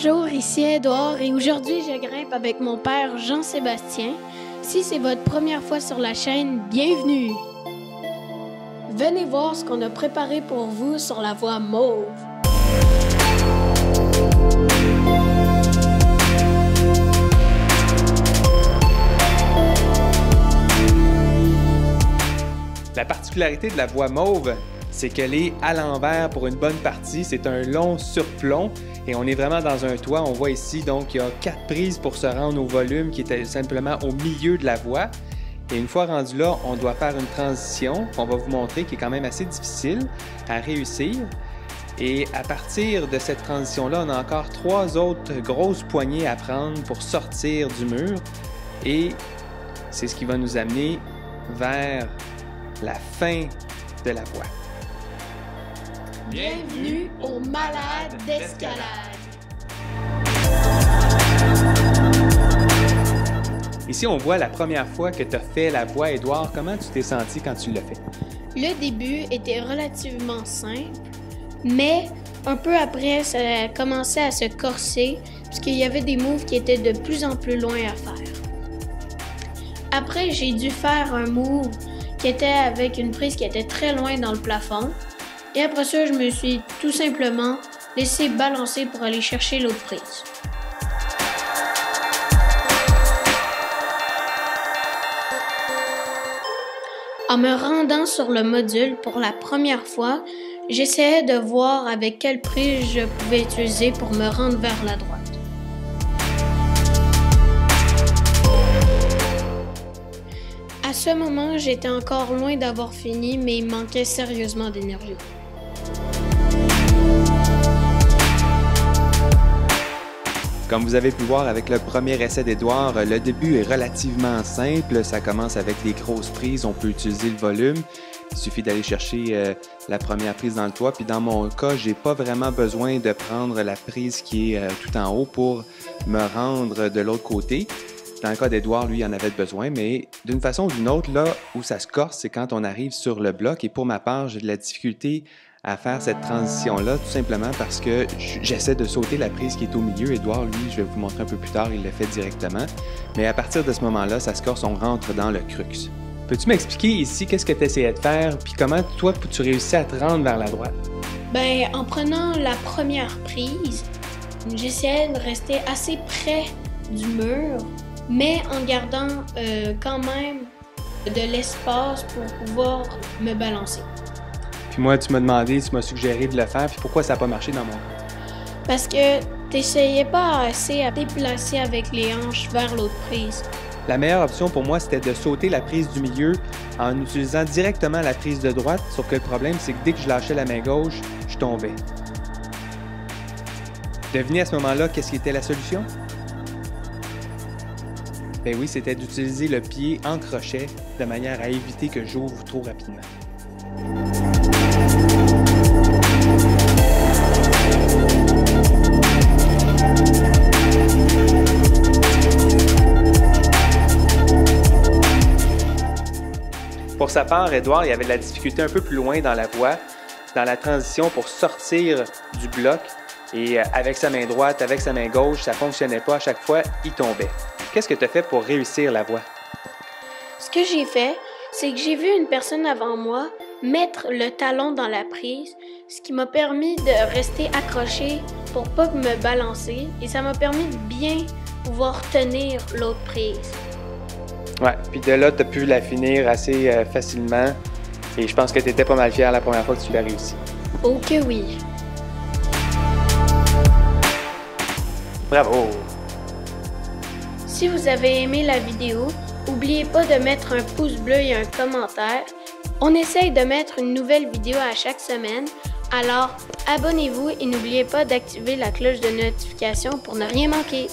Bonjour, ici Edouard et aujourd'hui je grimpe avec mon père Jean-Sébastien. Si c'est votre première fois sur la chaîne, bienvenue! Venez voir ce qu'on a préparé pour vous sur la voie mauve. La particularité de la voie mauve, c'est qu'elle est à l'envers pour une bonne partie. C'est un long surplomb et on est vraiment dans un toit. On voit ici, donc, il y a 4 prises pour se rendre au volume qui est simplement au milieu de la voie. Et une fois rendu là, on doit faire une transition qu'on va vous montrer qui est quand même assez difficile à réussir. Et à partir de cette transition-là, on a encore 3 autres grosses poignées à prendre pour sortir du mur. Et c'est ce qui va nous amener vers la fin de la voie. Bienvenue aux malades d'escalade. Ici, on voit la première fois que tu as fait la voie, Édouard. Comment tu t'es senti quand tu l'as fait? Le début était relativement simple, mais un peu après, ça a commencé à se corser puisqu'il y avait des moves qui étaient de plus en plus loin à faire. Après, j'ai dû faire un move qui était avec une prise qui était très loin dans le plafond. Et après ça, je me suis tout simplement laissé balancer pour aller chercher l'autre prise. En me rendant sur le module pour la première fois, j'essayais de voir avec quelle prise je pouvais utiliser pour me rendre vers la droite. À ce moment, j'étais encore loin d'avoir fini, mais il manquait sérieusement d'énergie. Comme vous avez pu voir avec le premier essai d'Édouard, le début est relativement simple. Ça commence avec des grosses prises. On peut utiliser le volume. Il suffit d'aller chercher la première prise dans le toit. Puis dans mon cas, j'ai pas vraiment besoin de prendre la prise qui est tout en haut pour me rendre de l'autre côté. Dans le cas d'Édouard, lui, il en avait besoin, mais d'une façon ou d'une autre, là où ça se corse, c'est quand on arrive sur le bloc. Et pour ma part, j'ai de la difficulté à faire cette transition-là, tout simplement parce que j'essaie de sauter la prise qui est au milieu. Édouard, lui, je vais vous montrer un peu plus tard, il le fait directement. Mais à partir de ce moment-là, ça se corse, on rentre dans le crux. Peux-tu m'expliquer ici qu'est-ce que tu essayais de faire, puis comment toi, tu réussis à te rendre vers la droite? Ben, en prenant la première prise, j'essayais de rester assez près du mur, mais en gardant quand même de l'espace pour pouvoir me balancer. Puis moi, tu m'as demandé, tu m'as suggéré de le faire, puis pourquoi ça n'a pas marché dans mon cas? Parce que t'essayais pas assez à déplacer avec les hanches vers l'autre prise. La meilleure option pour moi, c'était de sauter la prise du milieu en utilisant directement la prise de droite, sauf que le problème, c'est que dès que je lâchais la main gauche, je tombais. Devinez à ce moment-là, qu'est-ce qui était la solution? Ben oui, c'était d'utiliser le pied en crochet de manière à éviter que j'ouvre trop rapidement. Pour sa part, Édouard, il avait de la difficulté un peu plus loin dans la voie, dans la transition pour sortir du bloc. Et avec sa main droite, avec sa main gauche, ça ne fonctionnait pas. À chaque fois, il tombait. Qu'est-ce que tu as fait pour réussir la voie? Ce que j'ai fait, c'est que j'ai vu une personne avant moi mettre le talon dans la prise, ce qui m'a permis de rester accroché pour pas me balancer et ça m'a permis de bien pouvoir tenir l'autre prise. Ouais, puis de là, tu as pu la finir assez facilement et je pense que tu étais pas mal fier la première fois que tu l'as réussi. Oh que oui! Bravo! Si vous avez aimé la vidéo, n'oubliez pas de mettre un pouce bleu et un commentaire. On essaye de mettre une nouvelle vidéo à chaque semaine, alors abonnez-vous et n'oubliez pas d'activer la cloche de notification pour ne rien manquer.